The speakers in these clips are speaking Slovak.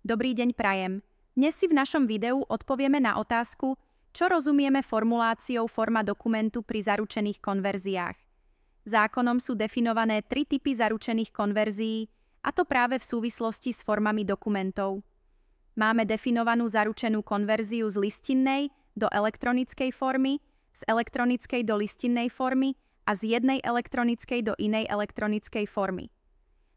Dobrý deň prajem. Dnes si v našom videu odpovieme na otázku, čo rozumieme formuláciou forma dokumentu pri zaručených konverziách. Zákonom sú definované 3 typy zaručených konverzií, a to práve v súvislosti s formami dokumentov. Máme definovanú zaručenú konverziu z listinnej do elektronickej formy, z elektronickej do listinnej formy a z jednej elektronickej do inej elektronickej formy.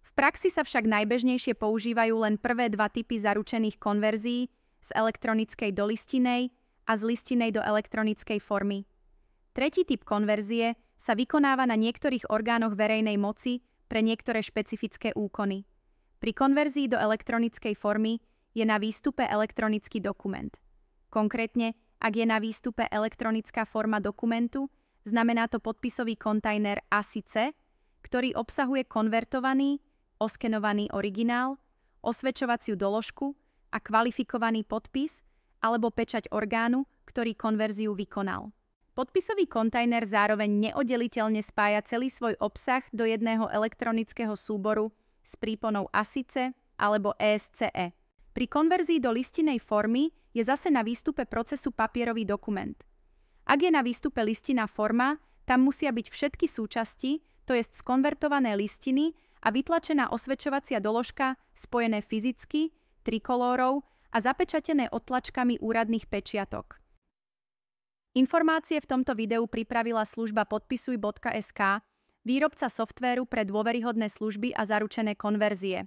V praxi sa však najbežnejšie používajú len prvé 2 typy zaručených konverzií z elektronickej do listinej a z listinej do elektronickej formy. Tretí typ konverzie sa vykonáva na niektorých orgánoch verejnej moci pre niektoré špecifické úkony. Pri konverzii do elektronickej formy je na výstupe elektronický dokument. Konkrétne, ak je na výstupe elektronická forma dokumentu, znamená to podpisový kontajner ASIC, ktorý obsahuje konvertovaný, oskenovaný originál, osvedčovaciu doložku a kvalifikovaný podpis alebo pečať orgánu, ktorý konverziu vykonal. Podpisový kontajner zároveň neoddeliteľne spája celý svoj obsah do jedného elektronického súboru s príponou ASIC alebo ESCE. Pri konverzii do listinej formy je zase na výstupe procesu papierový dokument. Ak je na výstupe listinná forma, tam musia byť všetky súčasti, to jest skonvertované listiny a vytlačená osvedčovacia doložka spojené fyzicky, trikolórou a zapečatené odtlačkami úradných pečiatok. Informácie v tomto videu pripravila služba podpisuj.sk, výrobca softvéru pre dôveryhodné služby a zaručené konverzie.